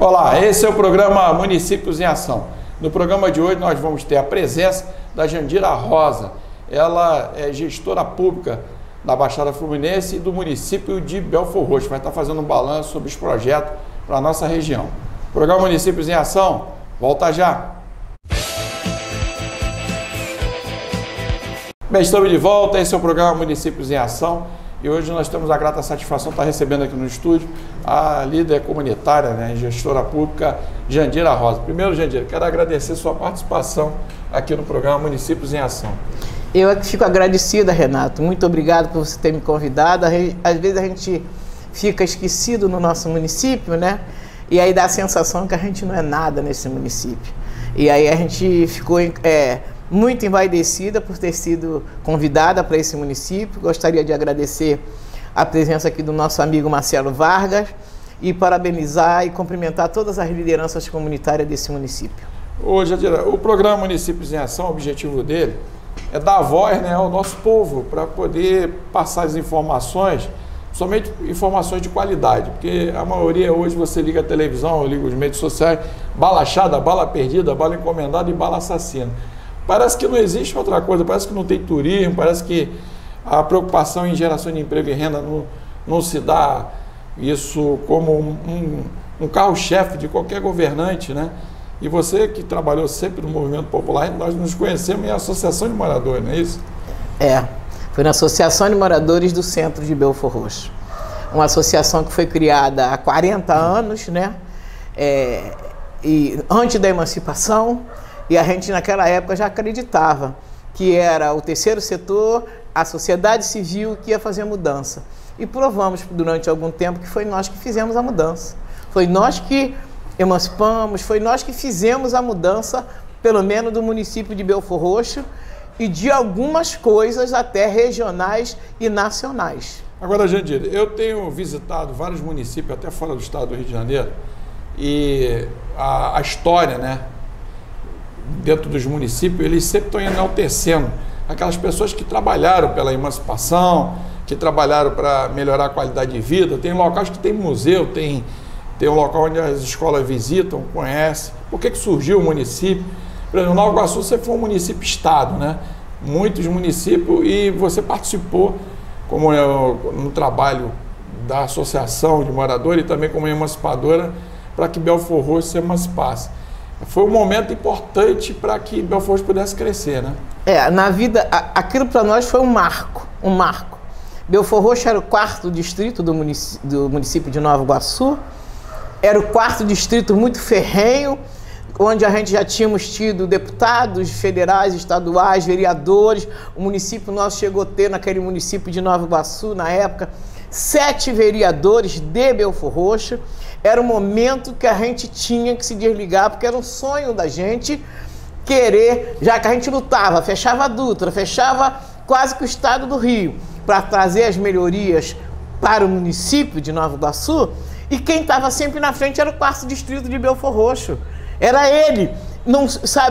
Olá, esse é o programa Municípios em Ação. No programa de hoje nós vamos ter a presença da Jandira Rosa. Ela é gestora pública da Baixada Fluminense e do município de Belfor Roxo. Vai estar fazendo um balanço sobre os projetos para a nossa região. O programa Municípios em Ação, volta já! Bem, estamos de volta, esse é o programa Municípios em Ação e hoje nós temos a grata satisfação de estar recebendo aqui no estúdio a líder comunitária, gestora pública, Jandira Rosa. Primeiro, Jandira, quero agradecer sua participação aqui no programa Municípios em Ação. Eu é que fico agradecida, Renato. Muito obrigado por você ter me convidado. Às vezes a gente fica esquecido no nosso município, né? E aí dá a sensação que a gente não é nada nesse município. E aí a gente ficou muito envaidecida por ter sido convidada para esse município. Gostaria de agradecer a presença aqui do nosso amigo Marcelo Vargas e parabenizar e cumprimentar todas as lideranças comunitárias desse município. Ô, Jandira, o programa Municípios em Ação, o objetivo dele é dar voz ao nosso povo para poder passar as informações, somente informações de qualidade, porque a maioria hoje você liga a televisão, liga os meios sociais, bala achada, bala perdida, bala encomendada e bala assassina. Parece que não existe outra coisa, parece que não tem turismo, parece que a preocupação em geração de emprego e renda não se dá isso como um carro-chefe de qualquer governante, né? E você que trabalhou sempre no movimento popular, nós nos conhecemos em associação de moradores, não é isso? Foi na Associação de Moradores do Centro de Belfor Roxo. Uma associação que foi criada há 40 anos, né? E antes da emancipação, e a gente naquela época já acreditava que era o terceiro setor, a sociedade civil que ia fazer a mudança. E provamos durante algum tempo que foi nós que fizemos a mudança. Foi nós que emancipamos, foi nós que fizemos a mudança, pelo menos do município de Belfor Roxo, e de algumas coisas até regionais e nacionais. Agora, Jandira, eu tenho visitado vários municípios, até fora do estado do Rio de Janeiro, e a história, dentro dos municípios, eles sempre estão enaltecendo aquelas pessoas que trabalharam pela emancipação, que trabalharam para melhorar a qualidade de vida. Tem locais que tem museu, tem um local onde as escolas visitam, conhecem. Por que surgiu o município? Por exemplo, Nova Iguaçu sempre foi um município-estado, né? Muitos municípios, e você participou como no trabalho da Associação de Moradores e também como emancipadora para que Belfor Roxo se emancipasse. Foi um momento importante para que Belfor Roxo pudesse crescer, né? Na vida, aquilo para nós foi um marco. Belfor Roxo era o 4º distrito do município de Nova Iguaçu, era o 4º distrito muito ferrenho, onde a gente já tínhamos tido deputados federais, estaduais, vereadores. O município nosso chegou a ter, naquele município de Nova Iguaçu, na época, 7 vereadores de Belfor Roxo. Era um momento que a gente tinha que se desligar, porque era um sonho da gente querer, já que a gente lutava, fechava a Dutra, fechava quase que o estado do Rio, para trazer as melhorias para o município de Nova Iguaçu, e quem estava sempre na frente era o 4º distrito de Belfor Roxo. Era ele,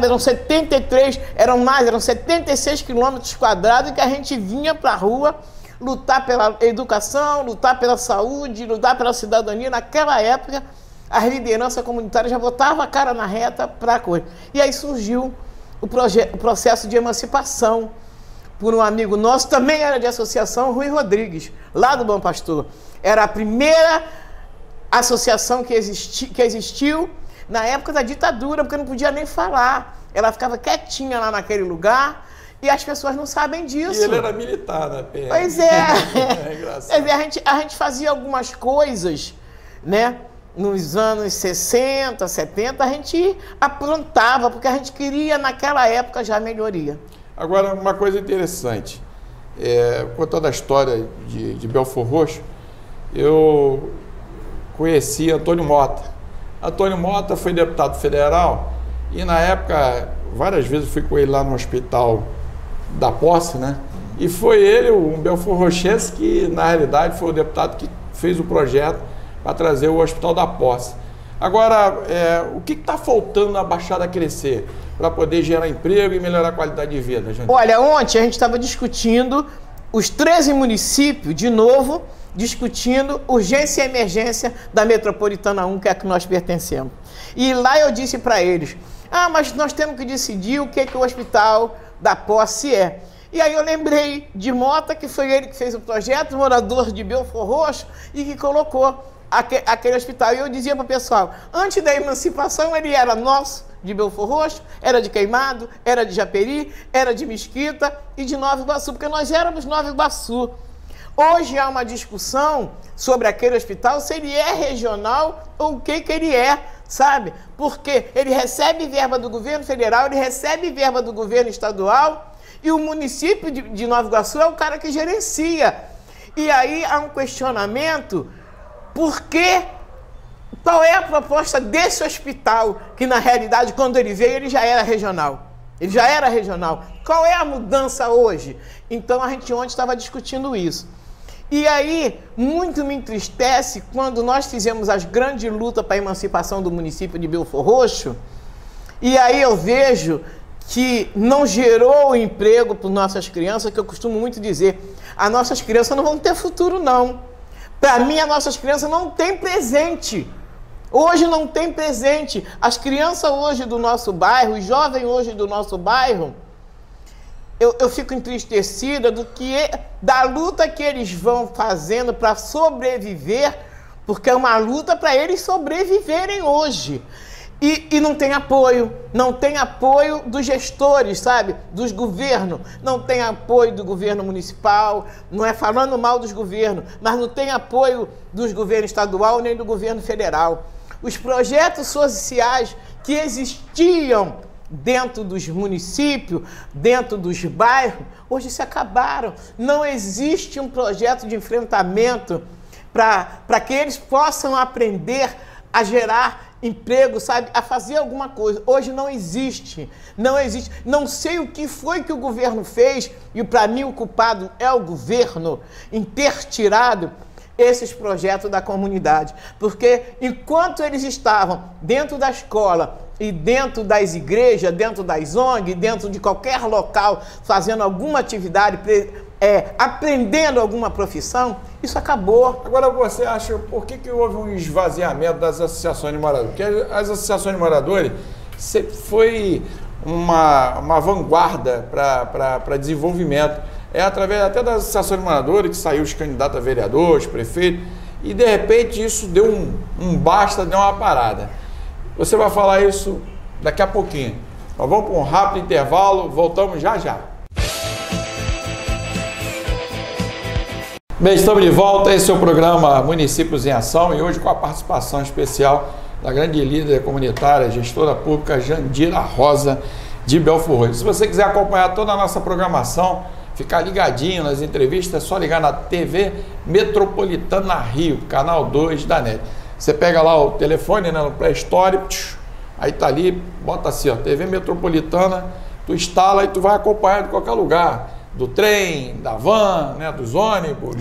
eram 73, eram 76 quilômetros quadrados que a gente vinha para a rua lutar pela educação, lutar pela saúde, lutar pela cidadania. Naquela época, a liderança comunitária já botava a cara na reta para a coisa. E aí surgiu o processo de emancipação por um amigo nosso, também era de associação, Rui Rodrigues, lá do Bom Pastor. Era a primeira associação que existiu na época da ditadura, porque não podia nem falar. Ela ficava quietinha lá naquele lugar e as pessoas não sabem disso. E ele era militar, né? Pois é. É engraçado. A gente fazia algumas coisas, né? Nos anos 60, 70, a gente aprontava, porque a gente queria, naquela época, já melhoria. Agora, uma coisa interessante, contando a história de Belfor Roxo, eu conheci Antônio Mota. Antônio Mota foi deputado federal e, na época, várias vezes fui com ele lá no hospital da Posse, né? E foi ele, um Belfor Roxense, que, na realidade, foi o deputado que fez o projeto para trazer o Hospital da Posse. Agora, o que está faltando na Baixada crescer para poder gerar emprego e melhorar a qualidade de vida, gente? Olha, ontem a gente estava discutindo os 13 municípios, de novo, discutindo urgência e emergência da Metropolitana 1, que é a que nós pertencemos. E lá eu disse para eles, mas nós temos que decidir o que o hospital da posse é. E aí eu lembrei de Mota, que foi ele que fez o projeto, morador de Belford Roxo, e que colocou aquele hospital. E eu dizia para o pessoal, antes da emancipação ele era nosso, de Belford Roxo, era de Queimado, era de Japeri, era de Mesquita e de Nova Iguaçu, porque nós éramos Nova Iguaçu. Hoje há uma discussão sobre aquele hospital, se ele é regional ou o que ele é, sabe? Porque ele recebe verba do governo federal, ele recebe verba do governo estadual e o município de Nova Iguaçu é o cara que gerencia. E aí há um questionamento, qual é a proposta desse hospital, que na realidade quando ele veio ele já era regional. Ele já era regional. Qual é a mudança hoje? Então a gente ontem estava discutindo isso. E aí, muito me entristece quando nós fizemos as grandes lutas para a emancipação do município de Belford Roxo, e aí eu vejo que não gerou emprego para nossas crianças, que eu costumo muito dizer, as nossas crianças não vão ter futuro, não. Para mim, as nossas crianças não têm presente. Hoje não tem presente. As crianças hoje do nosso bairro, os jovens hoje do nosso bairro, eu fico entristecida da luta que eles vão fazendo para sobreviver, porque é uma luta para eles sobreviverem hoje. E não tem apoio dos gestores, sabe? Dos governos, não tem apoio do governo municipal, não é falando mal dos governos, mas não tem apoio dos governos estadual nem do governo federal. Os projetos sociais que existiam dentro dos municípios, dentro dos bairros, hoje se acabaram. Não existe um projeto de enfrentamento para que eles possam aprender a gerar emprego, sabe, a fazer alguma coisa. Hoje não existe, não existe. Não sei o que foi que o governo fez, e para mim o culpado é o governo, em ter tirado esses projetos da comunidade. Porque enquanto eles estavam dentro da escola e dentro das igrejas, dentro das ONG, dentro de qualquer local, fazendo alguma atividade, aprendendo alguma profissão, isso acabou. Agora você acha, por que houve um esvaziamento das associações de moradores? Porque as associações de moradores sempre foi uma vanguarda para desenvolvimento. É através até das associações de moradores que saiu os candidatos a vereadores, prefeitos, e de repente isso deu um basta, deu uma parada. Você vai falar isso daqui a pouquinho. Nós vamos para um rápido intervalo, voltamos já já. Bem, estamos de volta, esse é o programa Municípios em Ação e hoje com a participação especial da grande líder comunitária, gestora pública Jandira Rosa de Belford Roxo. Se você quiser acompanhar toda a nossa programação, ficar ligadinho nas entrevistas, é só ligar na TV Metropolitana Rio, canal 2 da NET. Você pega lá o telefone, né, no pré-história, aí tá ali, bota assim, ó, TV Metropolitana, tu instala e tu vai acompanhar de qualquer lugar, do trem, da van, né, dos ônibus,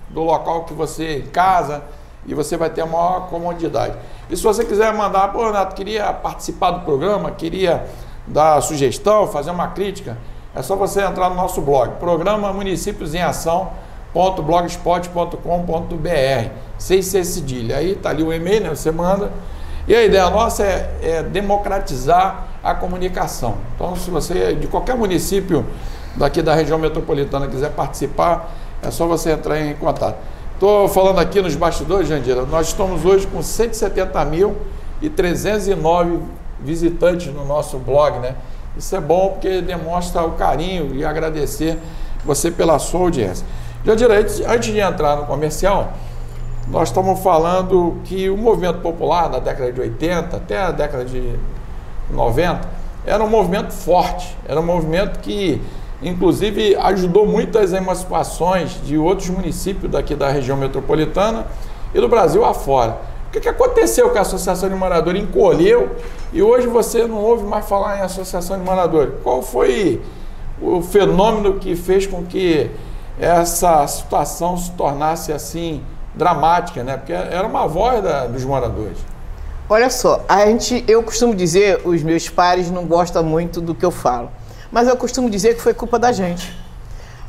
do local que você em casa, e você vai ter a maior comodidade. E se você quiser mandar, pô, Renato, queria participar do programa, queria dar sugestão, fazer uma crítica, é só você entrar no nosso blog, programa Municípios em Ação.blogspot.com.br, sem ser cedilha. Aí tá ali o e-mail, né? Você manda. E a ideia nossa é democratizar a comunicação. Então, se você de qualquer município daqui da região metropolitana quiser participar, é só você entrar em contato. Estou falando aqui nos bastidores, Jandira, nós estamos hoje com 170.309 visitantes no nosso blog, né? Isso é bom porque demonstra o carinho e agradecer você pela sua audiência. Jandira, antes de entrar no comercial, nós estamos falando que o movimento popular da década de 80 até a década de 90 era um movimento forte, era um movimento que inclusive ajudou muitas emancipações de outros municípios daqui da região metropolitana e do Brasil afora. O que aconteceu que a Associação de Moradores encolheu e hoje você não ouve mais falar em Associação de Moradores? Qual foi o fenômeno que fez com que essa situação se tornasse assim dramática, né? Porque era uma voz dos moradores. Olha só, eu costumo dizer, os meus pares não gostam muito do que eu falo, mas eu costumo dizer que foi culpa da gente.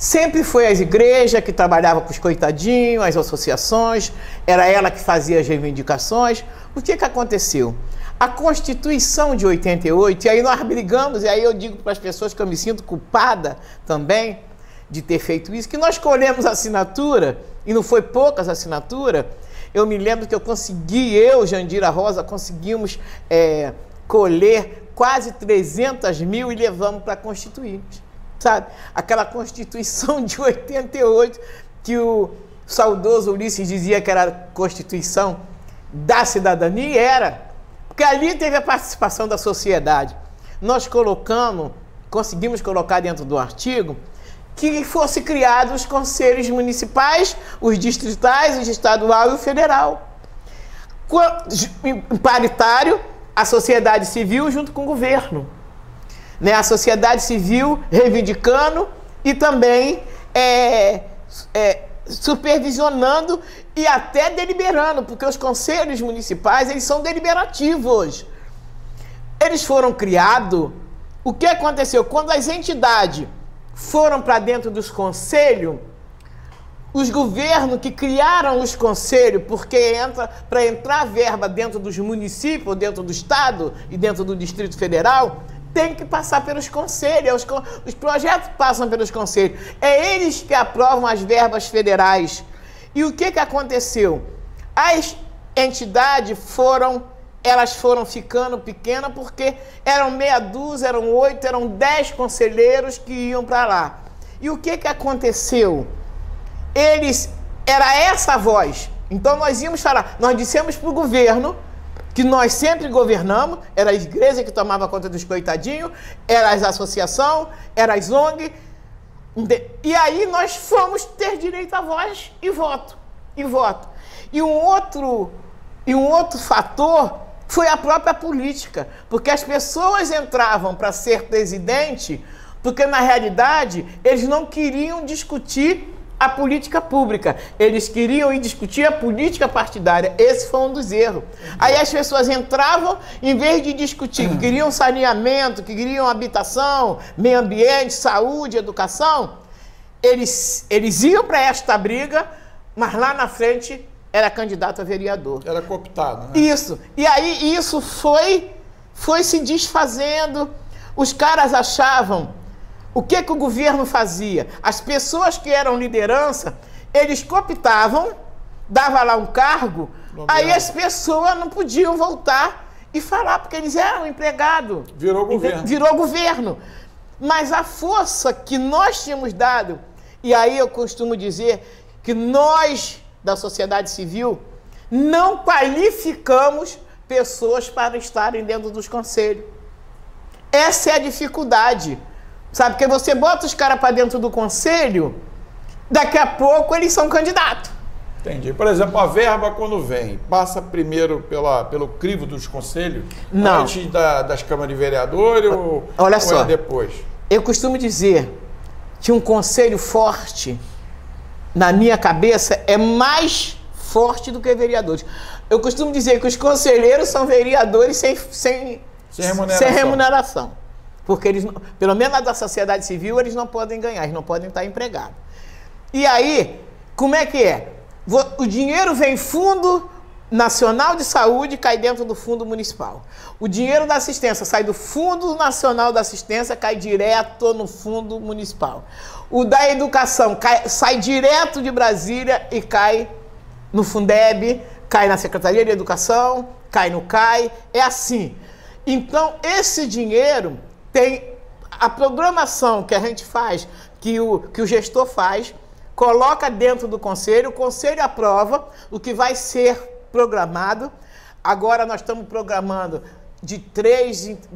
Sempre foi as igrejas que trabalhavam com os coitadinhos, as associações, era ela que fazia as reivindicações. O que aconteceu? A Constituição de 88, e aí nós brigamos, e aí eu digo para as pessoas que eu me sinto culpada também de ter feito isso, que nós colhemos assinatura, e não foi poucas assinaturas. Eu me lembro que eu, Jandira Rosa, conseguimos colher quase 300 mil e levamos para constituir. Sabe? Aquela Constituição de 88, que o saudoso Ulisses dizia que era a Constituição da cidadania, e era. Porque ali teve a participação da sociedade. Nós conseguimos colocar dentro do artigo que fosse criados os conselhos municipais, os distritais, o estadual e o federal. Paritário, a sociedade civil junto com o governo. Né? A sociedade civil reivindicando e também supervisionando e até deliberando, porque os conselhos municipais, eles são deliberativos. Eles foram criados. O que aconteceu? Quando as entidades foram para dentro dos conselhos, os governos que criaram os conselhos, porque para entrar verba dentro dos municípios, dentro do estado e dentro do Distrito Federal, tem que passar pelos conselhos, os projetos passam pelos conselhos. É eles que aprovam as verbas federais. E o que aconteceu? As entidades foram ficando pequenas porque eram meia dúzia, eram 8, eram 10 conselheiros que iam para lá. E o que aconteceu? Era essa a voz. Então nós íamos falar, nós dissemos para o governo que nós sempre governamos, era a igreja que tomava conta dos coitadinhos, era as associações, era as ONG, e aí nós fomos ter direito à voz e voto. E um outro fator foi a própria política, porque as pessoas entravam para ser presidente, porque na realidade eles não queriam discutir a política pública, eles queriam ir discutir a política partidária. Esse foi um dos erros. Aí as pessoas entravam, em vez de discutir que queriam saneamento, que queriam habitação, meio ambiente, saúde, educação, eles iam para esta briga, mas lá na frente era candidato a vereador. Era cooptado, né? Isso. E aí isso foi se desfazendo. Os caras achavam. O que o governo fazia? As pessoas que eram liderança, eles cooptavam, dava lá um cargo, aí as pessoas não podiam voltar e falar, porque eles eram empregados. Virou governo. Virou governo. Mas a força que nós tínhamos dado, e aí eu costumo dizer que nós, da sociedade civil, não qualificamos pessoas para estarem dentro dos conselhos. Essa é a dificuldade. Sabe, porque você bota os caras para dentro do conselho, daqui a pouco eles são candidatos. Entendi. Por exemplo, a verba quando vem, passa primeiro pelo crivo dos conselhos? Não. Antes das câmaras de vereadores Olha só, ou é depois? Eu costumo dizer que um conselho forte, na minha cabeça, é mais forte do que vereadores. Eu costumo dizer que os conselheiros são vereadores sem remuneração. Porque eles, pelo menos da sociedade civil, eles não podem ganhar, eles não podem estar empregados. E aí, como é que é? O dinheiro vem Fundo Nacional de Saúde, cai dentro do Fundo Municipal. O dinheiro da assistência sai do Fundo Nacional da Assistência, cai direto no Fundo Municipal. O da Educação sai direto de Brasília e cai no Fundeb, cai na Secretaria de Educação, cai no CAI, é assim. Então, esse dinheiro tem a programação que a gente faz, que o gestor faz, coloca dentro do conselho, o conselho aprova o que vai ser programado. Agora nós estamos programando de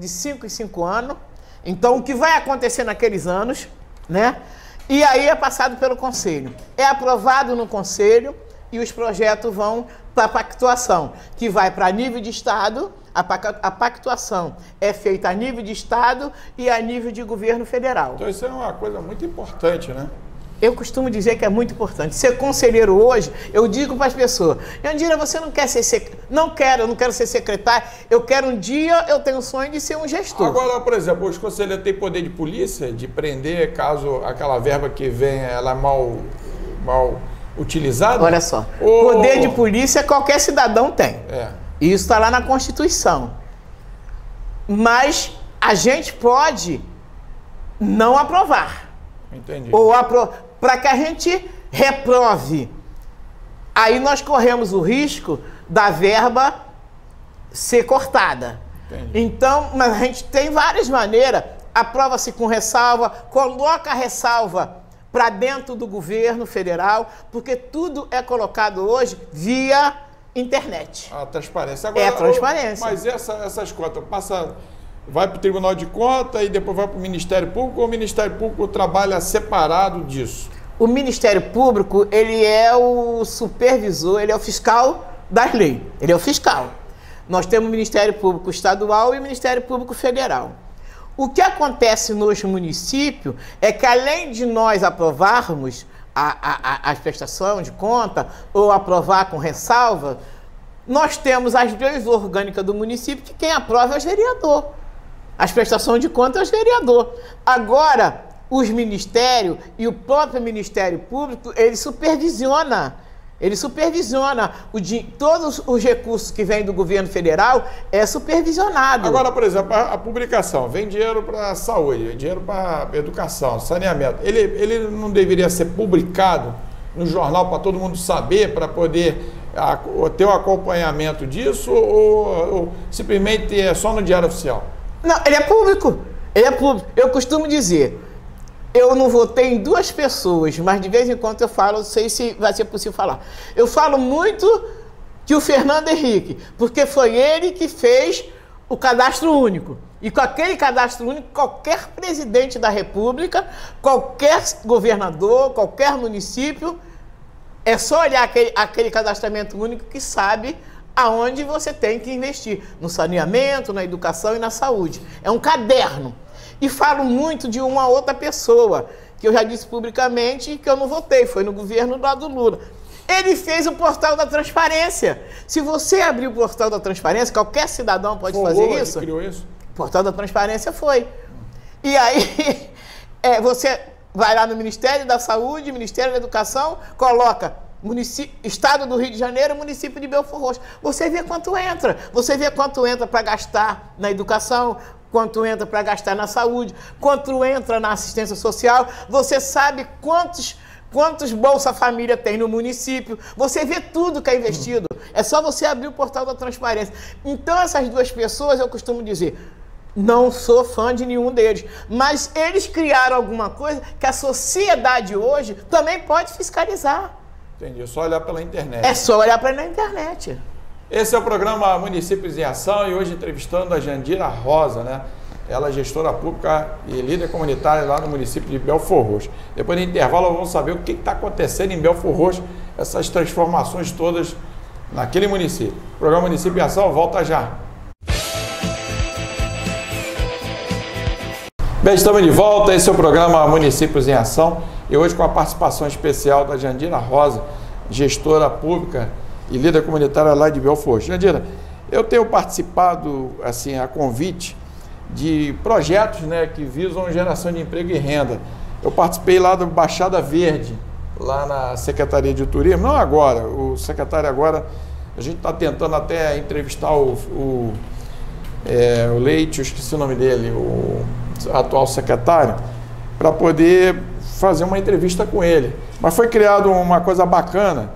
5 em 5 anos. Então, o que vai acontecer naqueles anos, né? E aí é passado pelo conselho. É aprovado no conselho e os projetos vão para a pactuação, que vai para nível de estado. A pactuação é feita a nível de estado e a nível de governo federal. Então isso é uma coisa muito importante, né? Eu costumo dizer que é muito importante. Ser conselheiro hoje, eu digo para as pessoas, Jandira, você não quer ser eu não quero ser secretário, eu quero um dia, eu tenho o sonho de ser um gestor. Agora, por exemplo, os conselheiros têm poder de polícia, de prender caso aquela verba que vem, ela é mal utilizada? Olha só, poder de polícia qualquer cidadão tem. Isso está lá na Constituição. Mas a gente pode não aprovar. Entendi. Ou para que a gente reprove. Aí nós corremos o risco da verba ser cortada. Entendi. Então, mas a gente tem várias maneiras. Aprova-se com ressalva, coloca a ressalva para dentro do governo federal, porque tudo é colocado hoje via internet. A transparência. Agora, é a transparência. Mas essas contas vai para o Tribunal de Contas e depois vai para o Ministério Público, ou o Ministério Público trabalha separado disso? O Ministério Público, ele é o supervisor, ele é o fiscal das leis. Ele é o fiscal. Nós temos o Ministério Público Estadual e o Ministério Público Federal. O que acontece nos municípios é que, além de nós aprovarmos a prestação de conta ou aprovar com ressalva, nós temos as leis orgânicas do município que quem aprova é o vereador. As prestações de contas é o vereador. Agora, os ministérios e o próprio Ministério Público, ele supervisiona todos os recursos que vêm do governo federal, é supervisionado. Agora, por exemplo, a publicação, vem dinheiro para a saúde, vem dinheiro para educação, saneamento, ele não deveria ser publicado no jornal para todo mundo saber, para poder ter o acompanhamento disso, ou simplesmente é só no Diário Oficial? Não, ele é público. Eu costumo dizer, eu não votei em duas pessoas, mas de vez em quando eu falo, não sei se vai ser possível falar. Eu falo muito que o Fernando Henrique, porque foi ele que fez o cadastro único. E com aquele cadastro único, qualquer presidente da República, qualquer governador, qualquer município, é só olhar aquele cadastramento único que sabe aonde você tem que investir. No saneamento, na educação e na saúde. É um caderno. E falo muito de uma outra pessoa, que eu já disse publicamente que eu não votei, foi no governo lá do Lula. Ele fez o portal da transparência. Se você abrir o portal da transparência, qualquer cidadão pode fazer isso. Ele criou isso? O portal da transparência foi. E aí, você vai lá no Ministério da Saúde, Ministério da Educação, coloca Estado do Rio de Janeiro, município de Belford Roxo. Você vê quanto entra. Você vê quanto entra para gastar na educação, quanto entra para gastar na saúde, quanto entra na assistência social. Você sabe quantos Bolsa Família tem no município. Você vê tudo que é investido. É só você abrir o portal da transparência. Então, essas duas pessoas, eu costumo dizer, não sou fã de nenhum deles, mas eles criaram alguma coisa que a sociedade hoje também pode fiscalizar. Entendi, é só olhar pela internet. É só olhar pela internet. Esse é o programa Municípios em Ação e hoje entrevistando a Jandira Rosa, né? Ela é gestora pública e líder comunitária lá no município de Belford Roxo. Depois do intervalo vamos saber o que está acontecendo em Belford Roxo, essas transformações todas naquele município. O programa Município em Ação volta já. Bem, estamos de volta, esse é o programa Municípios em Ação e hoje com a participação especial da Jandira Rosa, gestora pública e líder comunitária lá de Belford Roxo. Jandira, eu tenho participado, assim, a convite de projetos, né, que visam geração de emprego e renda. Eu participei lá da Baixada Verde, lá na Secretaria de Turismo, não agora, o secretário agora, a gente está tentando até entrevistar o Leite, eu esqueci o nome dele, o atual secretário, para poder fazer uma entrevista com ele. Mas foi criado uma coisa bacana,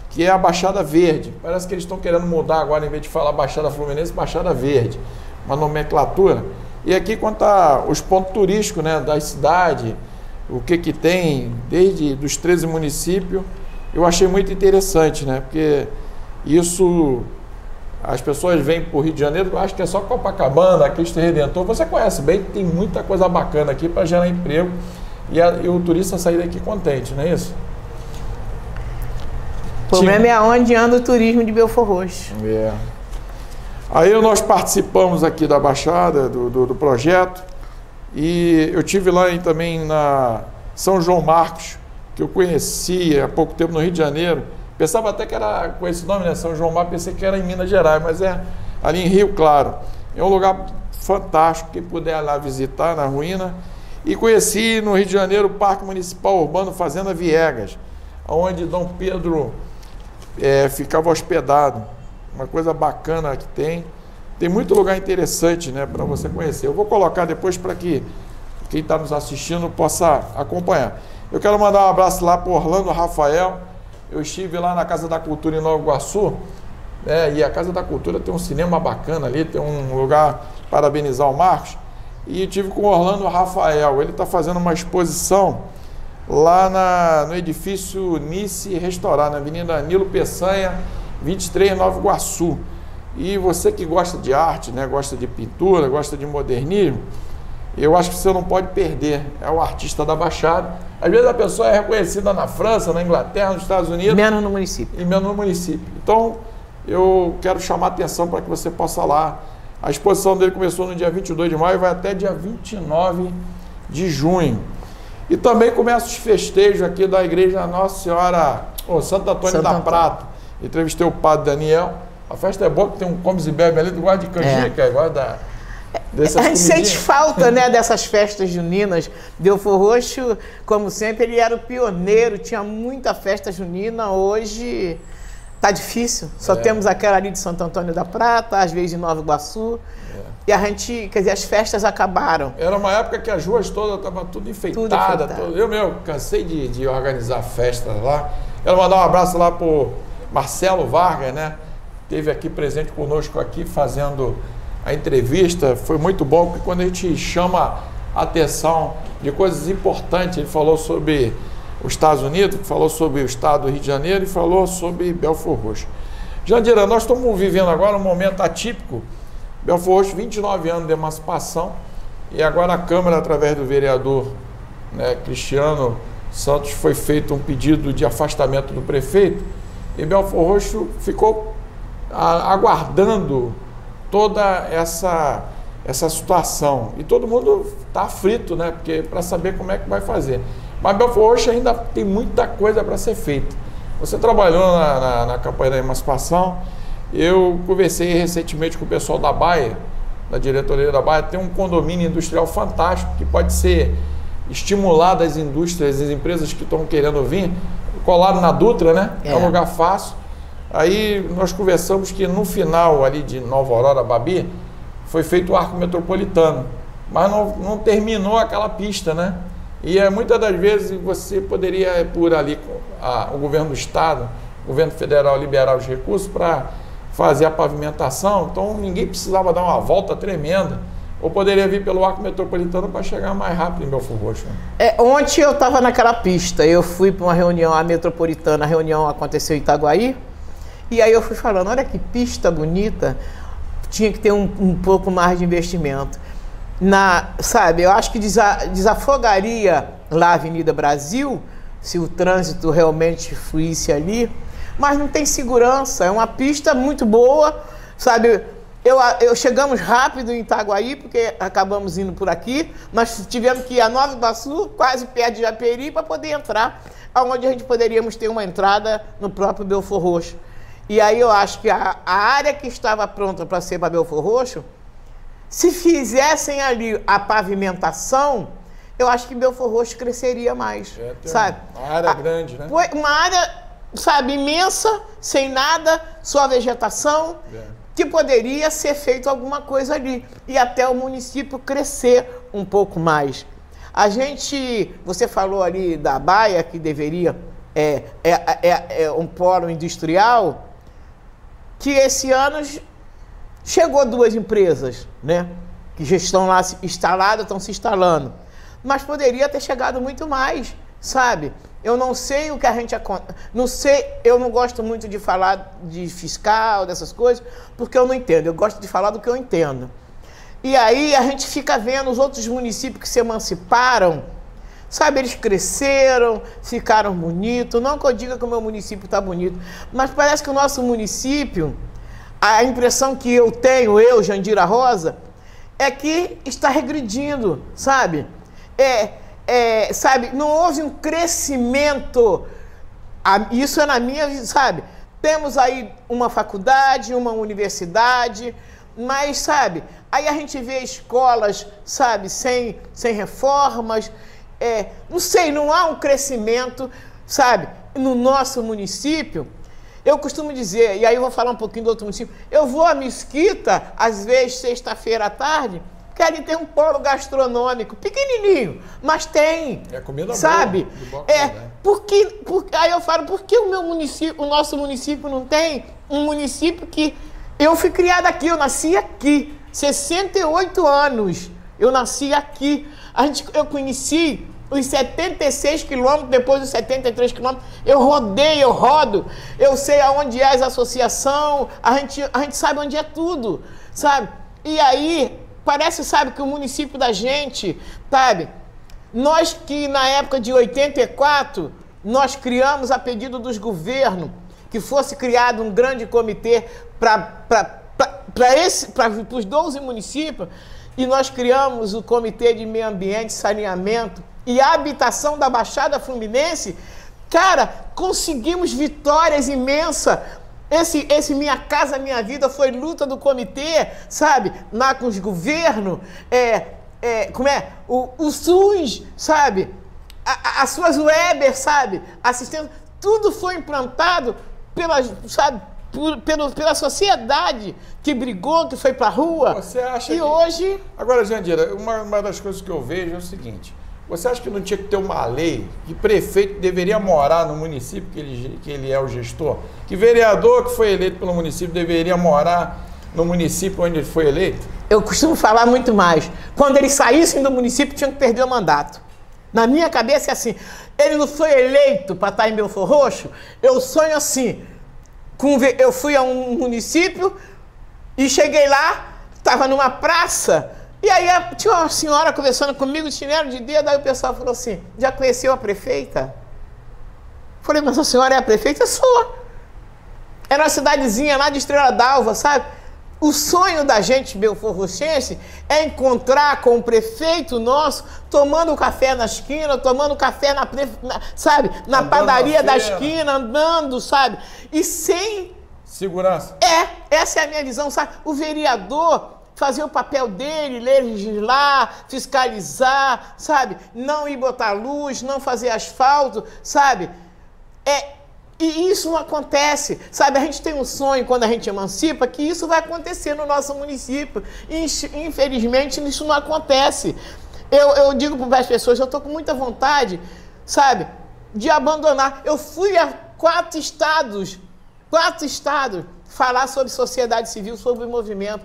que é a Baixada Verde. Parece que eles estão querendo mudar agora, em vez de falar Baixada Fluminense, Baixada Verde. Uma nomenclatura. E aqui conta os pontos turísticos, né, da cidade, o que tem, desde dos 13 municípios. Eu achei muito interessante, né, porque isso, as pessoas vêm para o Rio de Janeiro, acho que é só Copacabana, Cristo Redentor. Você conhece bem, tem muita coisa bacana aqui para gerar emprego e o turista sair daqui contente, não é isso? O problema é onde anda o turismo de Belford Roxo. Aí nós participamos aqui da Baixada, do projeto, e eu tive lá também na São João Marcos, que eu conheci há pouco tempo no Rio de Janeiro. Pensava até que era com esse nome, né? São João Mar, pensei que era em Minas Gerais, mas é ali em Rio Claro. É um lugar fantástico, quem puder lá visitar, na ruína. E conheci no Rio de Janeiro o Parque Municipal Urbano Fazenda Viegas, onde Dom Pedro ficava hospedado. Uma coisa bacana que tem. Tem muito lugar interessante, né, para você conhecer. Eu vou colocar depois para que quem está nos assistindo possa acompanhar. Eu quero mandar um abraço lá para Orlando Rafael. Eu estive lá na Casa da Cultura em Nova Iguaçu, né, e a Casa da Cultura tem um cinema bacana ali, tem um lugar, parabenizar o Marcos. E eu estive com o Orlando Rafael. Ele está fazendo uma exposição lá no edifício Nice Restaurar, na Avenida Nilo Peçanha, 23, Nova Iguaçu. E você que gosta de arte, né, gosta de pintura, gosta de modernismo, eu acho que você não pode perder. É o artista da Baixada. Às vezes a pessoa é reconhecida na França, na Inglaterra, nos Estados Unidos. Menos no município. E menos no município. Então, eu quero chamar a atenção para que você possa lá. A exposição dele começou no dia 22 de maio e vai até dia 29 de junho. E também começa os festejos aqui da Igreja Nossa Senhora, Santo Antônio da Prata. Entrevistei o padre Daniel. A festa é boa, que tem um comes e bebe ali, do guarda de canjica, guarda dessas a gente comidinhas. sente falta, né, dessas festas juninas. Belfor Roxo, como sempre, ele era o pioneiro, tinha muita festa junina. Hoje tá difícil, só temos aquela ali de Santo Antônio da Prata, às vezes de Nova Iguaçu. E a gente, quer dizer, as festas acabaram. Era uma época que as ruas todas estavam tudo enfeitadas. Eu cansei de organizar festas lá. Quero mandar um abraço lá pro Marcelo Vargas, né? Esteve aqui presente conosco aqui fazendo a entrevista. Foi muito bom, porque quando a gente chama a atenção de coisas importantes, ele falou sobre os Estados Unidos, falou sobre o estado do Rio de Janeiro e falou sobre Belfor Roxo. Jandira, nós estamos vivendo agora um momento atípico. Belfor Roxo, 29 anos de emancipação, e agora a Câmara, através do vereador, né, Cristiano Santos, foi feito um pedido de afastamento do prefeito, e Belfor Roxo ficou aguardando toda essa situação. E todo mundo está aflito, né? Porque para saber como é que vai fazer. Mas Belfor Roxo ainda tem muita coisa para ser feita. Você trabalhou na campanha da emancipação. Eu conversei recentemente com o pessoal da Baia, da diretoria da Baia. Tem um condomínio industrial fantástico que pode ser estimulado às indústrias, às empresas que estão querendo vir. Colado na Dutra, né? É um lugar fácil. Aí nós conversamos que no final ali de Nova Aurora, Babi, foi feito o arco metropolitano, mas não terminou aquela pista, né? E muitas das vezes você poderia, por ali, o governo do estado, o governo federal liberar os recursos para fazer a pavimentação, então ninguém precisava dar uma volta tremenda, ou poderia vir pelo arco metropolitano para chegar mais rápido em Belfor Roxo. Ontem eu estava naquela pista, eu fui para uma reunião, a metropolitana, a reunião aconteceu em Itaguaí, e aí eu fui falando, olha que pista bonita, tinha que ter um pouco mais de investimento. Sabe, eu acho que desafogaria lá a Avenida Brasil, se o trânsito realmente fluísse ali, mas não tem segurança, é uma pista muito boa, sabe, chegamos rápido em Itaguaí, porque acabamos indo por aqui, mas tivemos que ir a Nova Iguaçu, quase perto de Japeri, para poder entrar, onde a gente poderíamos ter uma entrada no próprio Belfor Roxo. E aí eu acho que a área que estava pronta para ser para Belfor Roxo, se fizessem ali a pavimentação, eu acho que Belfor Roxo cresceria mais, sabe? Uma área grande, né? Uma área, sabe, imensa, sem nada, só vegetação, que poderia ser feito alguma coisa ali e até o município crescer um pouco mais. Você falou ali da Baia, que deveria, um polo industrial, que esse ano chegou 2 empresas, né, que já estão lá instaladas, estão se instalando, mas poderia ter chegado muito mais, sabe? Eu não sei o que a gente... Não sei, eu não gosto muito de falar de fiscal, dessas coisas, porque eu não entendo, eu gosto de falar do que eu entendo. E aí a gente fica vendo os outros municípios que se emanciparam, sabe, eles cresceram, ficaram bonitos. Não que eu diga que o meu município está bonito, mas parece que o nosso município, a impressão que eu tenho, Jandira Rosa, é que está regredindo, sabe? sabe, não houve um crescimento. Isso é na minha, sabe? Temos aí uma faculdade, uma universidade, mas, sabe, aí a gente vê escolas, sabe, sem reformas, não sei, não há um crescimento, sabe, no nosso município. Eu costumo dizer, e aí eu vou falar um pouquinho do outro município, eu vou à Mesquita, às vezes, sexta-feira à tarde, que ali tem um polo gastronômico, pequenininho, mas tem. É comida sabe? Boa, porque aí eu falo, por que o nosso município não tem um município que... Eu fui criada aqui, eu nasci aqui, 68 anos, eu nasci aqui. Eu conheci os 76 quilômetros, depois dos 73 quilômetros, eu rodo, eu sei aonde é as associações, a gente sabe onde é tudo, sabe? E aí... Parece, sabe, que o município da gente, sabe, nós que na época de 84, nós criamos a pedido dos governos que fosse criado um grande comitê para os 12 municípios, e nós criamos o Comitê de Meio Ambiente, Saneamento e Habitação da Baixada Fluminense. Cara, conseguimos vitórias imensas. Esse Minha Casa Minha Vida foi luta do comitê, sabe? Lá com os governos, o SUS, sabe? As suas Weber, sabe? Assistência, tudo foi implantado pela sociedade que brigou, que foi pra rua. Você acha hoje... Agora, Jandira, uma das coisas que eu vejo é o seguinte... Você acha que não tinha que ter uma lei que prefeito deveria morar no município que ele é o gestor? Que vereador que foi eleito pelo município deveria morar no município onde ele foi eleito? Eu costumo falar muito mais. Quando eles saíssem do município, tinham que perder o mandato. Na minha cabeça é assim, ele não foi eleito para estar em Belford Roxo, eu sonho assim. Eu fui a um município e cheguei lá, estava numa praça... E aí tinha uma senhora conversando comigo, chinelo de dedo, aí o pessoal falou assim, já conheceu a prefeita? Falei, mas a senhora é a prefeita? Eu sou. Era uma cidadezinha lá de Estrela d'Alva, sabe? O sonho da gente, Belford Roxense, é encontrar com o prefeito nosso, tomando café na esquina, tomando café sabe? Na padaria da esquina, andando, sabe? E sem... Segurança. Essa é a minha visão, sabe? O vereador... fazer o papel dele, legislar, fiscalizar, sabe? Não ir botar luz, não fazer asfalto, sabe? E isso não acontece, sabe? A gente tem um sonho, quando a gente emancipa, que isso vai acontecer no nosso município. E, infelizmente, isso não acontece. Eu digo para as pessoas, eu estou com muita vontade, sabe? De abandonar. Eu fui a 4 estados, falar sobre sociedade civil, sobre o movimento.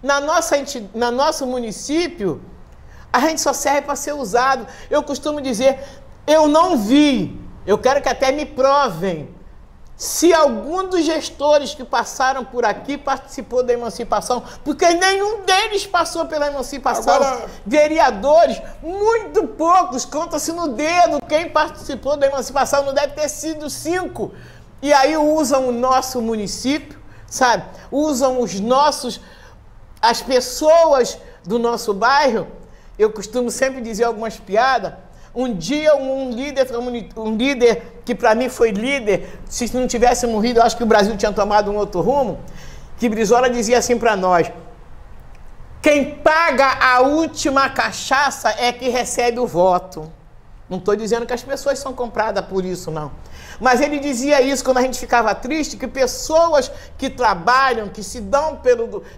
No nosso município, a gente só serve para ser usado. Eu costumo dizer, eu não vi, eu quero que até me provem, se algum dos gestores que passaram por aqui participou da emancipação, porque nenhum deles passou pela emancipação. Agora... Vereadores, muito poucos, conta-se no dedo quem participou da emancipação, não deve ter sido 5. E aí usam o nosso município, sabe? Usam as pessoas do nosso bairro. Eu costumo sempre dizer algumas piadas. Um dia um líder que para mim foi líder, se não tivesse morrido, eu acho que o Brasil tinha tomado um outro rumo, que Brizola dizia assim para nós, quem paga a última cachaça é que recebe o voto. Não estou dizendo que as pessoas são compradas por isso, não. Mas ele dizia isso quando a gente ficava triste, que pessoas que trabalham, que se dão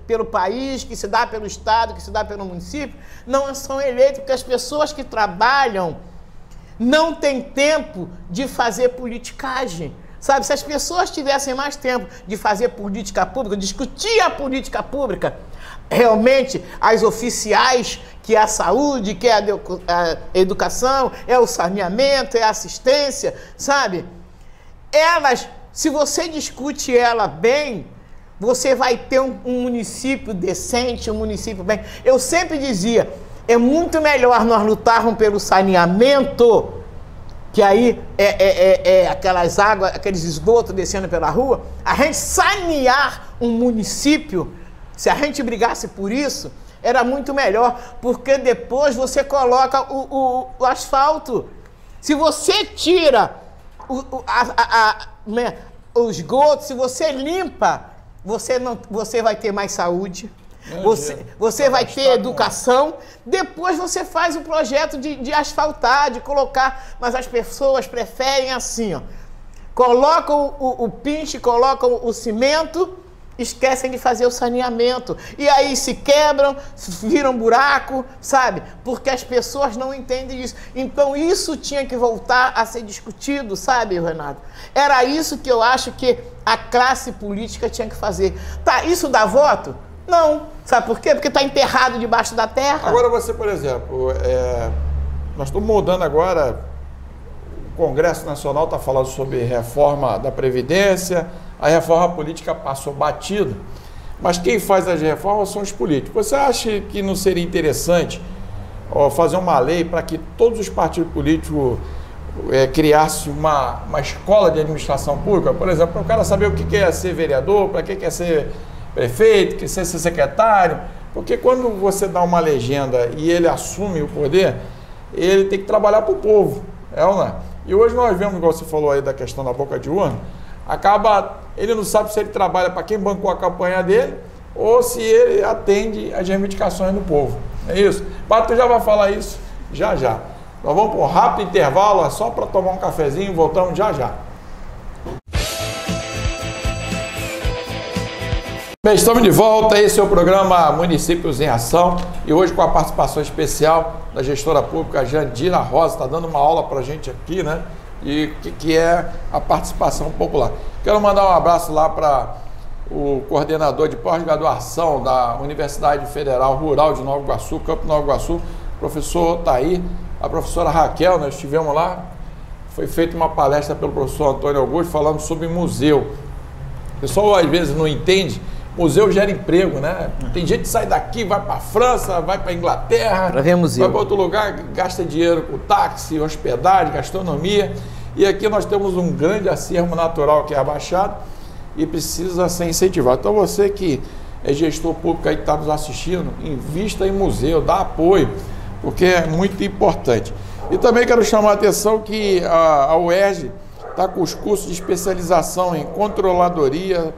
pelo país, que se dá pelo estado, que se dá pelo município, não são eleitos, porque as pessoas que trabalham não têm tempo de fazer politicagem. Sabe, se as pessoas tivessem mais tempo de fazer política pública, discutir a política pública, realmente as oficiais, que é a saúde, que é a educação, é o saneamento, é a assistência, sabe? Elas, se você discute ela bem, você vai ter um município decente, um município bem. Eu sempre dizia, é muito melhor nós lutarmos pelo saneamento, que aí é aquelas águas, aqueles esgotos descendo pela rua, a gente sanear um município, se a gente brigasse por isso, Era muito melhor, porque depois você coloca o asfalto. Se você tira o esgoto, se você limpa, você vai ter mais saúde, você vai ter educação. Depois você faz o projeto de asfaltar, de colocar, mas as pessoas preferem assim, ó. Colocam o pinche, colocam o cimento, esquecem de fazer o saneamento. E aí se quebram, viram buraco, sabe? Porque as pessoas não entendem isso. Então isso tinha que voltar a ser discutido, sabe, Renato? Era isso que eu acho que a classe política tinha que fazer. Tá, isso dá voto? Não. Sabe por quê? Porque está enterrado debaixo da terra. Agora você, por exemplo, nós estamos mudando agora, o Congresso Nacional está falando sobre reforma da Previdência, a reforma política passou batido, mas quem faz as reformas são os políticos. Você acha que não seria interessante fazer uma lei para que todos os partidos políticos criassem uma escola de administração pública? Por exemplo, para o cara saber o que é ser vereador, para que é ser prefeito, que ser secretário, porque quando você dá uma legenda e ele assume o poder, ele tem que trabalhar para o povo, ou não é? E hoje nós vemos, igual você falou aí da questão da boca de urna, ele não sabe se ele trabalha para quem bancou a campanha dele ou se ele atende às reivindicações do povo. É isso? Pato já vai falar isso já já. Nós vamos para um rápido intervalo, só para tomar um cafezinho, voltamos já já. Bem, estamos de volta, esse é o programa Municípios em Ação e hoje com a participação especial da gestora pública Jandira Rosa, está dando uma aula para a gente aqui, né? E o que é a participação popular. Quero mandar um abraço lá para o coordenador de pós-graduação da Universidade Federal Rural de Nova Iguaçu, Campo Nova Iguaçu, professor Otair, a professora Raquel, nós estivemos lá, foi feita uma palestra pelo professor Antônio Augusto falando sobre museu. O pessoal às vezes não entende. Museu gera emprego, né? Tem gente que sai daqui, vai para a França, vai para a Inglaterra, para ver museu, vai para outro lugar, gasta dinheiro com táxi, hospedagem, gastronomia. E aqui nós temos um grande acervo natural que é a Baixada e precisa ser incentivado. Então você que é gestor público aí que está nos assistindo, invista em museu, dá apoio, porque é muito importante. E também quero chamar a atenção que a UERJ está com os cursos de especialização em controladoria,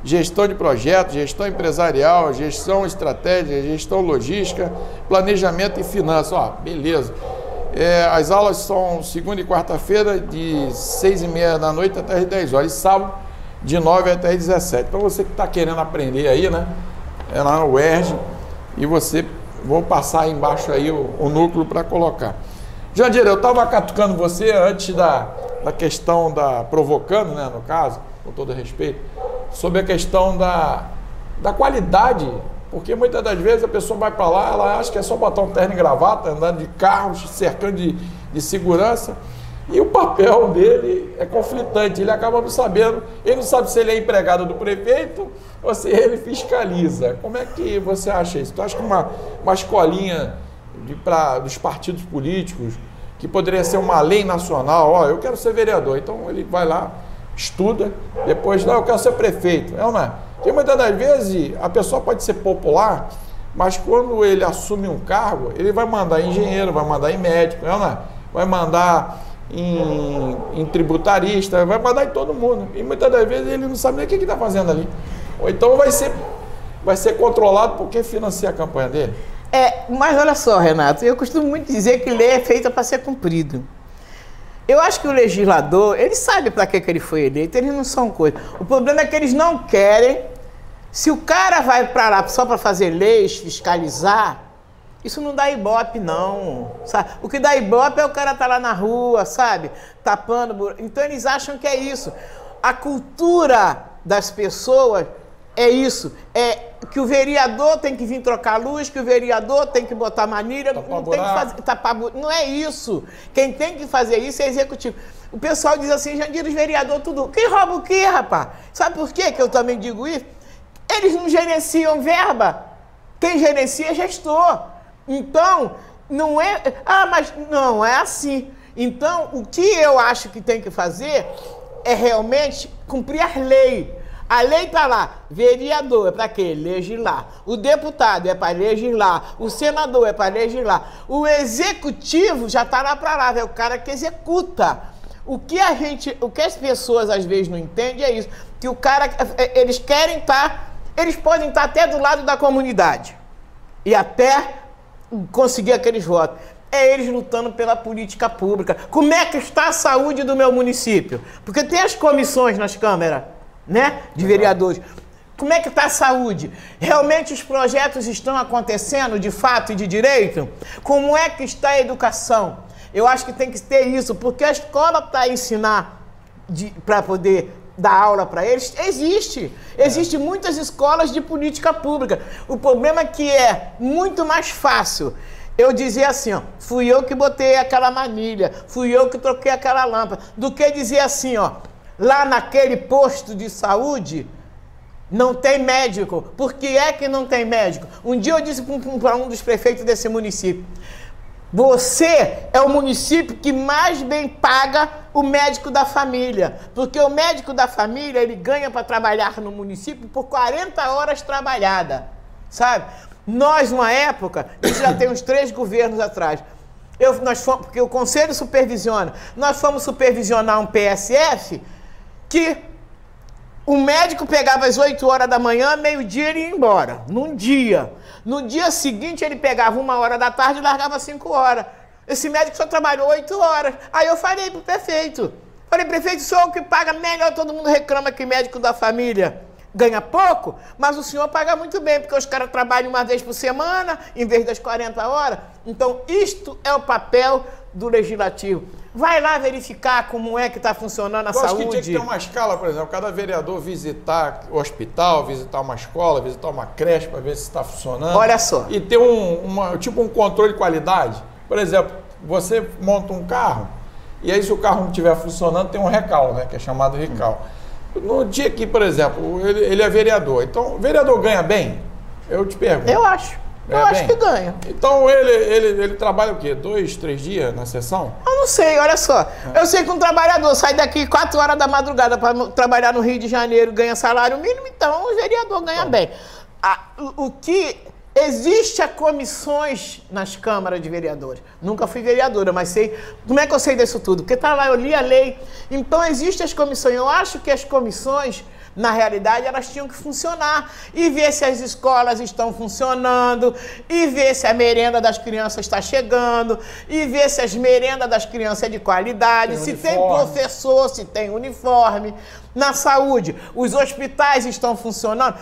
gestão de projetos, gestão empresarial, gestão estratégica, gestão logística, planejamento e finanças. Beleza. As aulas são segunda e quarta-feira, de 6h30 da noite até as 10 horas, e sábado, de 9 até as 17. Então você que está querendo aprender aí, né? É lá no UERJ, e vou passar aí embaixo aí o núcleo para colocar. Jandira, eu estava catucando você antes da questão provocando, né, no caso, com todo respeito, sobre a questão da qualidade, porque muitas das vezes a pessoa vai para lá, ela acha que é só botar um terno e gravata, andando de carros, cercando de segurança, e o papel dele é conflitante, ele acaba não sabendo, ele não sabe se ele é empregado do prefeito ou se ele fiscaliza. Como é que você acha isso? Tu acha que uma escolinha dos partidos políticos, que poderia ser uma lei nacional, eu quero ser vereador, então ele vai lá, estuda, depois, eu quero ser prefeito, não é? Porque muitas das vezes a pessoa pode ser popular, mas quando ele assume um cargo, ele vai mandar em engenheiro, vai mandar em médico, não é? Vai mandar em tributarista, vai mandar em todo mundo. E muitas das vezes ele não sabe nem o que está fazendo ali. Ou então vai ser controlado por quem financia a campanha dele. Mas olha só, Renato, eu costumo muito dizer que lei é feita para ser cumprido. Eu acho que o legislador, ele sabe para que ele foi eleito, eles não são coisa. O problema é que eles não querem. Se o cara vai para lá só para fazer leis, fiscalizar, isso não dá ibope, não. Sabe? O que dá ibope é o cara estar lá na rua, sabe? Tapando. Então eles acham que é isso. A cultura das pessoas é isso. É que o vereador tem que vir trocar a luz, que o vereador tem que botar manilha, não tem que fazer, não é isso. Quem tem que fazer isso é executivo. O pessoal diz assim, Jandira, os vereadores tudo. Quem rouba o quê, rapaz? Sabe por quê que eu também digo isso? Eles não gerenciam verba. Quem gerencia é gestor. Então, não é... mas não, é assim. Então, o que eu acho que tem que fazer é realmente cumprir as leis. A lei está lá, vereador é para quê? Legislar. O deputado é para legislar. O senador é para legislar. O executivo já está lá para lá, é o cara que executa. O que as pessoas às vezes não entendem é isso, que o cara, eles querem estar, eles podem estar até do lado da comunidade e até conseguir aqueles votos. É eles lutando pela política pública. Como é que está a saúde do meu município? Porque tem as comissões nas câmaras, né, de vereadores. Como é que está a saúde? Realmente os projetos estão acontecendo de fato e de direito? Como é que está a educação? Eu acho que tem que ter isso, porque a escola para ensinar, para poder dar aula para eles, existe. Existem muitas escolas de política pública. O problema é que é muito mais fácil eu dizer assim, ó, fui eu que botei aquela manilha, fui eu que troquei aquela lâmpada, do que dizer assim, ó, lá naquele posto de saúde não tem médico. Por que é que não tem médico? Um dia eu disse para um dos prefeitos desse município, você é o município que mais bem paga o médico da família, porque o médico da família, ele ganha para trabalhar no município por 40 horas trabalhadas, sabe? Nós, numa época, isso já tem uns 3 governos atrás, porque o Conselho supervisiona, nós fomos supervisionar um PSF que o médico pegava às 8 horas da manhã, meio-dia ele ia embora, num dia. No dia seguinte ele pegava 1 hora da tarde e largava 5 horas. Esse médico só trabalhou 8 horas. Aí eu falei pro prefeito, prefeito, o senhor que paga melhor, todo mundo reclama que médico da família ganha pouco, mas o senhor paga muito bem, porque os caras trabalham uma vez por semana, em vez das 40 horas. Então, isto é o papel do legislativo. Vai lá verificar como é que está funcionando a saúde. Eu acho que tinha que ter uma escala, por exemplo, cada vereador visitar o hospital, visitar uma escola, visitar uma creche para ver se está funcionando. Olha só. E ter um controle de qualidade. Por exemplo, você monta um carro, e aí se o carro não estiver funcionando, tem um recal, né, que é chamado recal. No dia que, por exemplo, ele é vereador, então o vereador ganha bem? Eu te pergunto. Eu acho. Eu acho que ganha. Então ele trabalha o quê? 2, 3 dias na sessão? Eu não sei, olha só. Eu sei que um trabalhador sai daqui 4 horas da madrugada para trabalhar no Rio de Janeiro, ganha salário mínimo, então o vereador ganha bem. O que existe a comissões nas câmaras de vereadores. Nunca fui vereadora, mas sei. Como é que eu sei disso tudo? Porque tá lá, eu li a lei. Então existem as comissões. Eu acho que as comissões, na realidade, elas tinham que funcionar e ver se as escolas estão funcionando, e ver se a merenda das crianças está chegando, e ver se as merendas das crianças é de qualidade, se tem professor, se tem uniforme. Na saúde, os hospitais estão funcionando.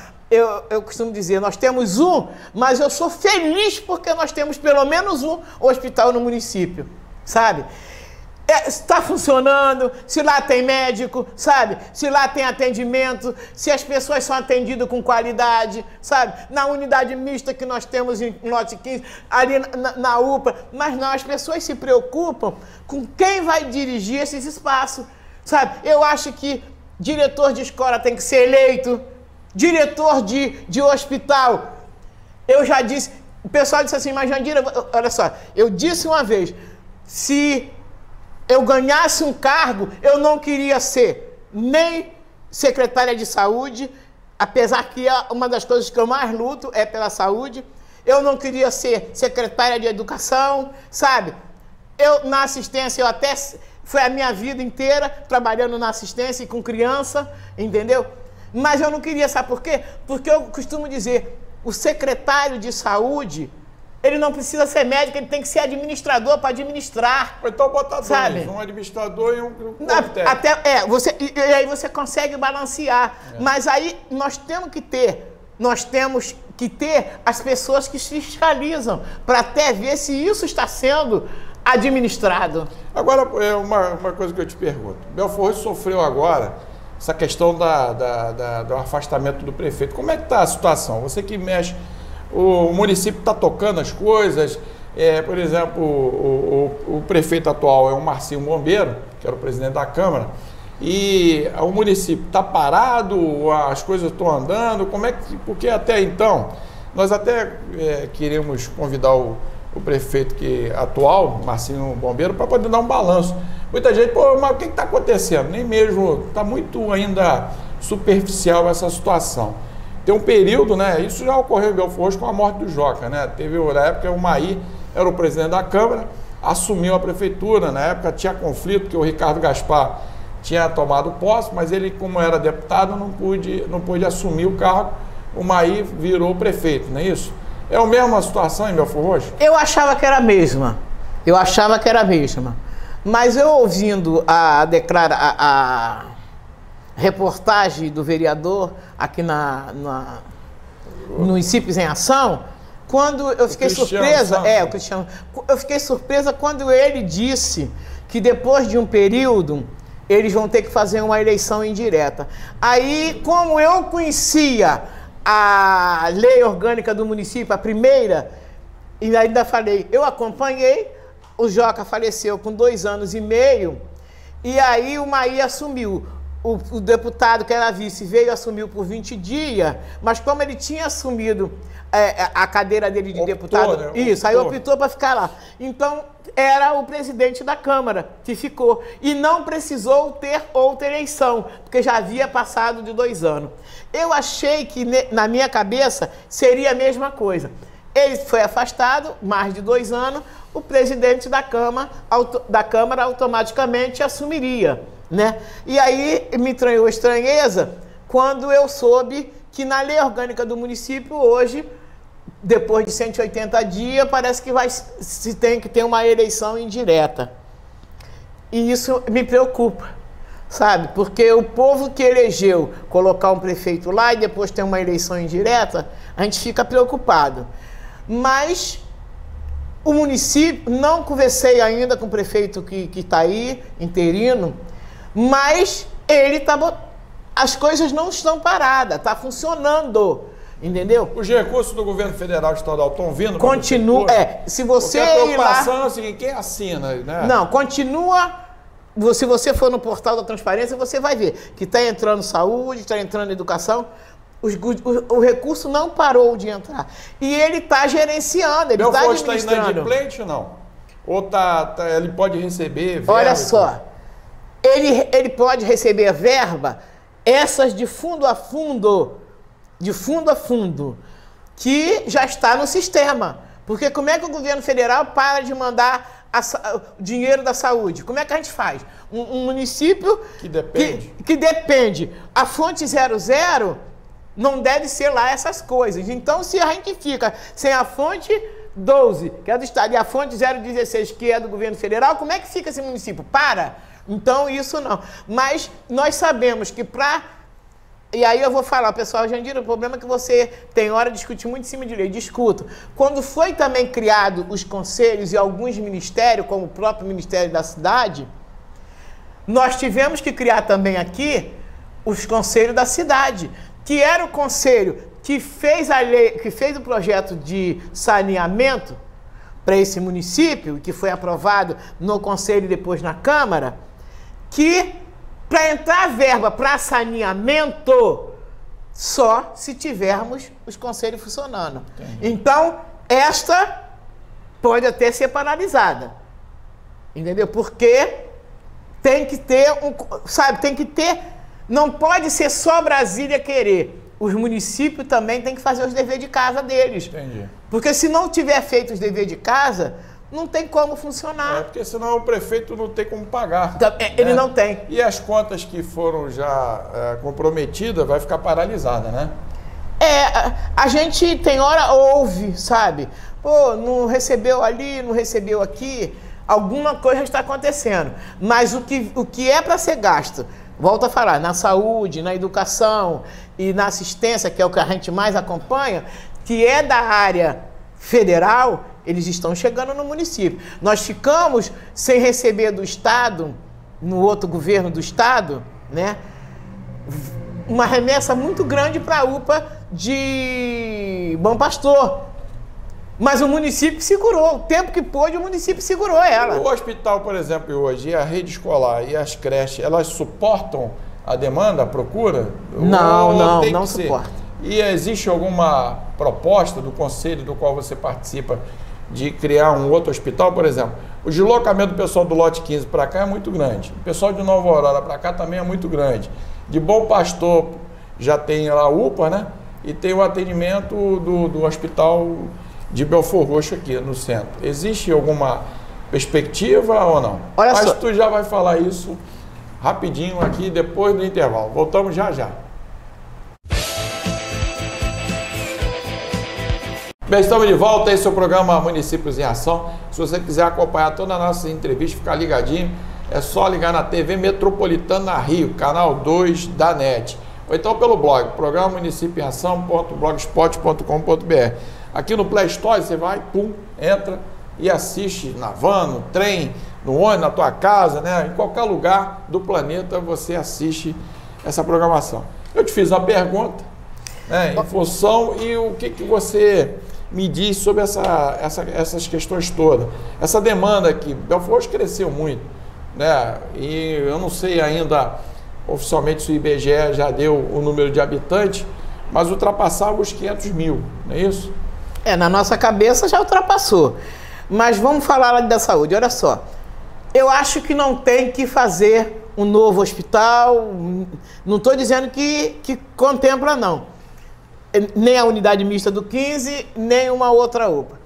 Eu costumo dizer, nós temos mas eu sou feliz porque nós temos pelo menos um hospital no município, sabe? Está funcionando, se lá tem médico, sabe? Se lá tem atendimento, se as pessoas são atendidas com qualidade, sabe? Na unidade mista que nós temos em lote 15, ali na UPA, mas não, as pessoas se preocupam com quem vai dirigir esses espaços, sabe? Eu acho que diretor de escola tem que ser eleito, diretor de hospital. Eu já disse, o pessoal disse assim, mas Jandira, olha só, eu disse uma vez, se eu ganhasse um cargo, eu não queria ser nem secretária de saúde, apesar que uma das coisas que eu mais luto é pela saúde. Eu não queria ser secretária de educação, sabe? Eu, na assistência, foi a minha vida inteira trabalhando na assistência e com criança, entendeu? Mas eu não queria, sabe por quê? Porque eu costumo dizer, o secretário de saúde, ele não precisa ser médico, ele tem que ser administrador para administrar. Então botar dois, um administrador e um técnico. E aí você consegue balancear. Mas aí nós temos que ter as pessoas que se fiscalizam para até ver se isso está sendo administrado. Agora, uma coisa que eu te pergunto. Belfort Roxo sofreu agora essa questão do afastamento do prefeito. Como é que está a situação? Você que mexe, o município está tocando as coisas, por exemplo, o prefeito atual é o Marcinho Bombeiro, que era o presidente da Câmara, e o município está parado, as coisas estão andando, como é que, porque até então, nós até queremos convidar o prefeito atual, Marcinho Bombeiro, para poder dar um balanço. Muita gente, mas o que está acontecendo? Nem mesmo, está muito ainda superficial essa situação. Tem um período, né? Isso já ocorreu em Belfort Roxo com a morte do Joca, né? Teve, na época, o Maí era o presidente da Câmara, assumiu a prefeitura. Na época tinha conflito, porque o Ricardo Gaspar tinha tomado posse, mas ele, como era deputado, não pôde assumir o cargo. O Maí virou prefeito, não é isso? É a mesma situação em Belfort Roxo? Eu achava que era a mesma. Mas eu ouvindo a reportagem do vereador aqui no Municípios em Ação, quando eu fiquei surpresa, o Cristiano, eu fiquei surpresa quando ele disse que depois de um período eles vão ter que fazer uma eleição indireta. Aí, como eu conhecia a lei orgânica do município, a primeira, e ainda falei, eu acompanhei, o Joca faleceu com 2 anos e meio, e aí o Maí assumiu. O deputado que era vice assumiu por 20 dias, mas como ele tinha assumido a cadeira dele de deputado, né? Aí optou para ficar lá. Então, era o presidente da Câmara que ficou. E não precisou ter outra eleição, porque já havia passado de 2 anos. Eu achei que, na minha cabeça, seria a mesma coisa. Ele foi afastado, mais de 2 anos, o presidente da Câmara automaticamente assumiria. Né? E aí me entranhou estranheza quando eu soube que na lei orgânica do município hoje, depois de 180 dias, parece que se tem que ter uma eleição indireta. E isso me preocupa, sabe? Porque o povo que elegeu colocar um prefeito lá e depois ter uma eleição indireta, a gente fica preocupado. Mas o município, não conversei ainda com o prefeito que está aí, interino, mas as coisas não estão paradas, está funcionando, entendeu? Os recursos do governo federal e estadual estão vindo? Continua, se você ir lá... a preocupação é o seguinte, quem assina, né? Não, continua, se você for no portal da transparência, você vai ver que está entrando saúde, está entrando educação, o recurso não parou de entrar. E ele está gerenciando, ele está administrando. Está inadimplente ou não? Ou ele pode receber verba? Olha só. Ele pode receber verba, essas de fundo a fundo, que já está no sistema. Porque como é que o governo federal para de mandar o dinheiro da saúde? Como é que a gente faz? Um município que depende. Que depende. A fonte 00 não deve ser lá essas coisas. Então, se a gente fica sem a fonte 12, que é do Estado, e a fonte 016, que é do governo federal, como é que fica esse município? Então, isso não. Mas nós sabemos que E aí eu vou falar, pessoal, Jandira, o problema é que você tem hora de discutir muito em cima de lei. Discuto. Quando foi também criado os conselhos e alguns ministérios, como o próprio Ministério da Cidade, nós tivemos que criar também aqui os conselhos da cidade, que era o conselho que fez a lei, que fez o projeto de saneamento para esse município, que foi aprovado no conselho e depois na Câmara, que para entrar verba para saneamento, só se tivermos os conselhos funcionando. Entendi. Então, esta pode até ser paralisada. Entendeu? Porque tem que ter não pode ser só Brasília querer. Os municípios também têm que fazer os deveres de casa deles. Entendi. Porque se não tiver feito os deveres de casa, não tem como funcionar. Porque senão o prefeito não tem como pagar. Ele não tem. E as contas que foram já comprometidas vai ficar paralisada, né? A gente tem hora ouve, sabe? Pô, não recebeu ali, não recebeu aqui. Alguma coisa está acontecendo. Mas o que é para ser gasto, volto a falar, na saúde, na educação e na assistência, que é o que a gente mais acompanha, que é da área federal, eles estão chegando no município. Nós ficamos sem receber do Estado, no outro governo do Estado, né, uma remessa muito grande para a UPA de Bom Pastor. Mas o município segurou. O tempo que pôde, o município segurou ela. O hospital, por exemplo, hoje, e a rede escolar e as creches, elas suportam a demanda, a procura? Não suporta. E existe alguma proposta do conselho do qual você participa de criar um outro hospital, por exemplo. O deslocamento do pessoal do lote 15 para cá é muito grande. O pessoal de Nova Aurora para cá também é muito grande. De Bom Pastor já tem lá a UPA, né? E tem o atendimento do hospital de Belfor Roxo aqui no centro. Existe alguma perspectiva ou não? Olha Mas só. tu já vai falar isso rapidinho aqui depois do intervalo. Voltamos já já. Bem, estamos de volta, esse é o programa Municípios em Ação. Se você quiser acompanhar todas as nossas entrevistas, ficar ligadinho, é só ligar na TV Metropolitana Rio, canal 2 da NET. Ou então pelo blog, programa Município em Ação.blogspot.com.br. Aqui no Play Store você vai, pum, entra e assiste na van, no trem, no ônibus, na tua casa, né? Em qualquer lugar do planeta você assiste essa programação. Eu te fiz uma pergunta, né, em função e o que você me diz sobre essas questões todas. Essa demanda aqui, Belfor Roxo cresceu muito, né? E eu não sei ainda oficialmente se o IBGE já deu o número de habitantes, mas ultrapassava os 500 mil, não é isso? Na nossa cabeça já ultrapassou. Mas vamos falar lá da saúde. Olha só, eu acho que não tem que fazer um novo hospital, não estou dizendo que contempla, não. Nem a unidade mista do 15, nem uma outra UPA.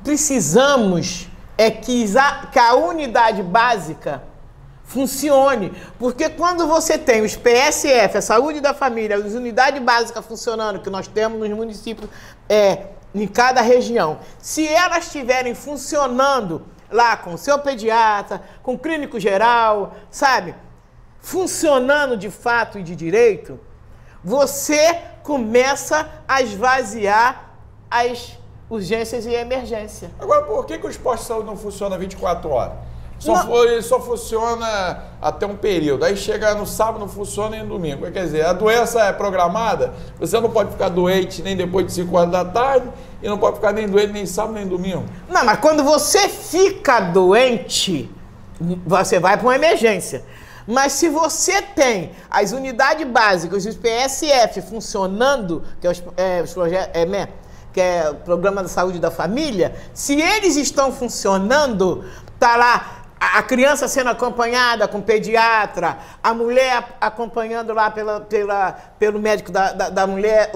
Precisamos que a unidade básica funcione, porque quando você tem os PSF, a saúde da família, as unidades básicas funcionando, que nós temos nos municípios, em cada região, se elas estiverem funcionando lá com o seu pediatra, com o clínico geral, sabe, funcionando de fato e de direito, você começa a esvaziar as urgências e emergência. Agora, por que os postos de saúde não funcionam 24 horas? Ele só funciona até um período. Aí chega no sábado, não funciona nem no domingo. Quer dizer, a doença é programada, você não pode ficar doente nem depois de 5 horas da tarde e não pode ficar nem doente nem sábado nem domingo. Não, mas quando você fica doente, você vai para uma emergência. Mas se você tem as unidades básicas, os PSF funcionando, que é o Programa da Saúde da Família, se eles estão funcionando, tá lá a criança sendo acompanhada com o pediatra, a mulher acompanhando lá pelo médico da mulher.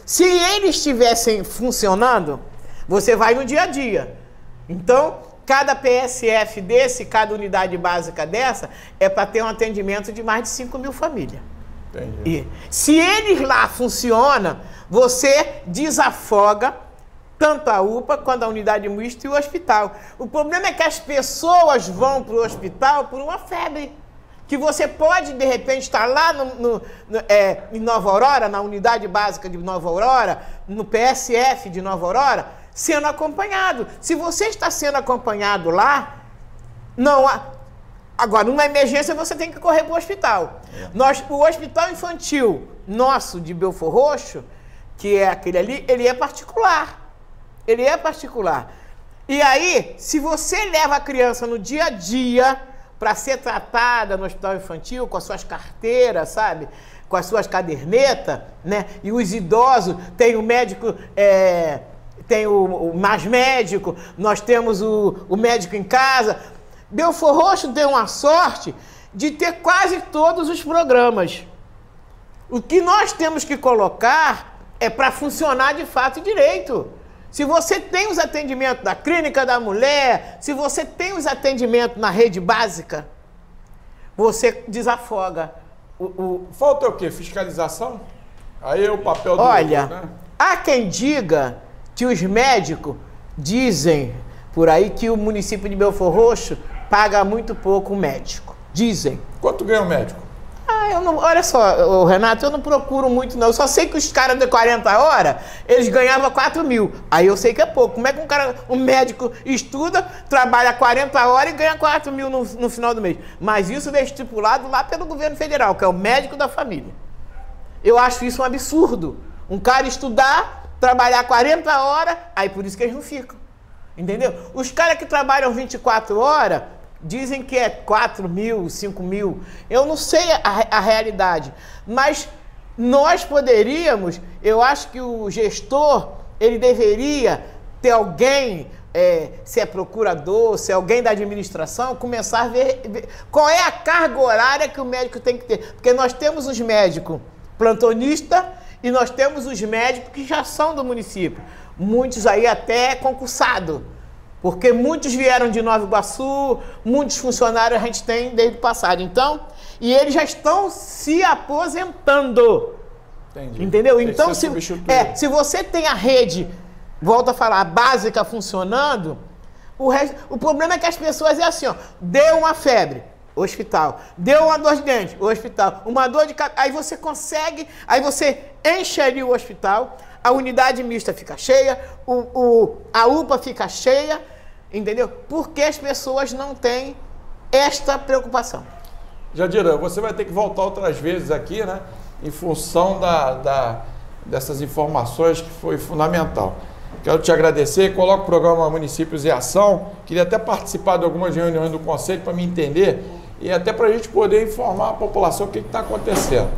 Se eles estivessem funcionando, você vai no dia a dia. Então, cada PSF desse, cada unidade básica dessa, é para ter um atendimento de mais de 5 mil famílias. Entendi. E se eles lá funcionam, você desafoga tanto a UPA quanto a unidade mista e o hospital. O problema é que as pessoas vão para o hospital por uma febre. Que você pode, de repente, estar lá em Nova Aurora, na unidade básica de Nova Aurora, no PSF de Nova Aurora, sendo acompanhado. Se você está sendo acompanhado lá, não há... Agora, numa emergência, você tem que correr para o hospital. O hospital infantil nosso de Belfor Roxo, que é aquele ali, ele é particular. Ele é particular. E aí, se você leva a criança no dia a dia para ser tratada no hospital infantil, com as suas carteiras, sabe? Com as suas cadernetas, né? E os idosos, tem o médico, tem o mais médico, nós temos o médico em casa. Belfor Roxo deu uma sorte de ter quase todos os programas. O que nós temos que colocar é para funcionar de fato e direito. Se você tem os atendimentos da clínica da mulher, se você tem os atendimentos na rede básica, você desafoga. Falta o quê? Fiscalização? Aí é o papel do... Olha, né? Há quem diga que os médicos dizem por aí que o município de Belfor Roxo paga muito pouco o médico. Dizem. Quanto ganha o médico? Olha só, Renato, eu não procuro muito não. Eu só sei que os caras de 40 horas, eles ganhavam 4 mil. Aí eu sei que é pouco. Como é que um médico estuda, trabalha 40 horas e ganha 4 mil no final do mês? Mas isso é estipulado lá pelo governo federal, que é o médico da família. Eu acho isso um absurdo. Um cara estudar, trabalhar 40 horas, aí por isso que eles não ficam. Entendeu? Os caras que trabalham 24 horas... dizem que é 4 mil, 5 mil. Eu não sei a realidade. Mas nós poderíamos, eu acho que o gestor, ele deveria ter alguém, se é procurador, se é alguém da administração, começar a ver qual é a carga horária que o médico tem que ter. Porque nós temos os médicos plantonistas e nós temos os médicos que já são do município. Muitos aí até concursados. Porque muitos vieram de Nova Iguaçu, muitos funcionários a gente tem desde o passado. Então, e eles já estão se aposentando. Entendi. Entendeu? Então, se você tem a rede, volto a falar, básica funcionando, o problema é que as pessoas é assim, ó, deu uma febre, hospital, deu uma dor de dente, hospital, uma dor de cabeça, aí você consegue, aí você enche ali o hospital, a unidade mista fica cheia, a UPA fica cheia, entendeu? Porque as pessoas não têm esta preocupação. Jadira, você vai ter que voltar outras vezes aqui, né? Em função dessas informações que foi fundamental. Quero te agradecer, coloco o programa Municípios em Ação, queria até participar de algumas reuniões do Conselho para me entender e até para a gente poder informar a população o que está acontecendo.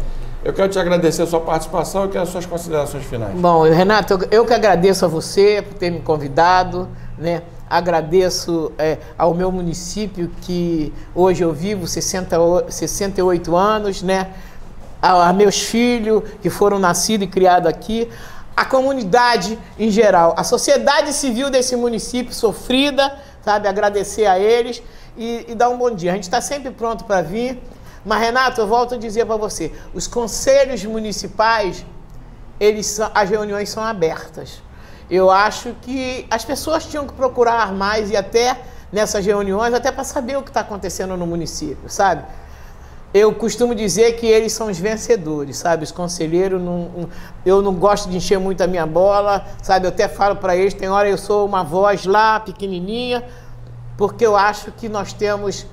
Eu quero te agradecer a sua participação e quero as suas considerações finais. Bom, Renato, eu que agradeço a você por ter me convidado, né? Agradeço ao meu município que hoje eu vivo 68 anos, né? A meus filhos que foram nascidos e criados aqui, a comunidade em geral, a sociedade civil desse município sofrida, sabe? Agradecer a eles e dar um bom dia. A gente está sempre pronto para vir. Mas, Renato, eu volto a dizer para você, os conselhos municipais, as reuniões são abertas. Eu acho que as pessoas tinham que procurar mais e até nessas reuniões, até para saber o que está acontecendo no município, sabe? Eu costumo dizer que eles são os vencedores, sabe? Os conselheiros, eu não gosto de encher muito a minha bola, sabe? Eu até falo para eles, tem hora eu sou uma voz lá, pequenininha, porque eu acho que nós temos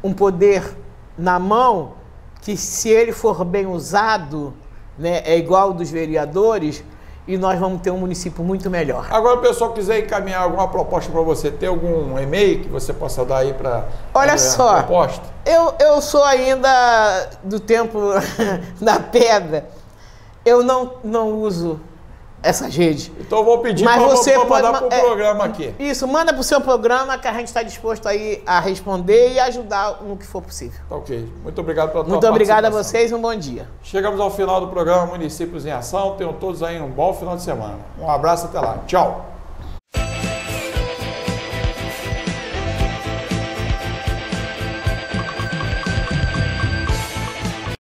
um poder na mão, que se ele for bem usado, né, é igual ao dos vereadores, e nós vamos ter um município muito melhor. Agora, o pessoal quiser encaminhar alguma proposta para você, tem algum e-mail que você possa dar aí para... Olha só, proposta? Eu sou ainda do tempo da pedra, eu não uso essas redes. Então eu vou pedir para você mandar para o programa aqui. Isso, manda para o seu programa que a gente está disposto aí a responder e ajudar no que for possível. Tá ok. Muito obrigado pela tua Muito obrigado a vocês, um bom dia. Chegamos ao final do programa Municípios em Ação. Tenham todos aí um bom final de semana. Um abraço, até lá. Tchau.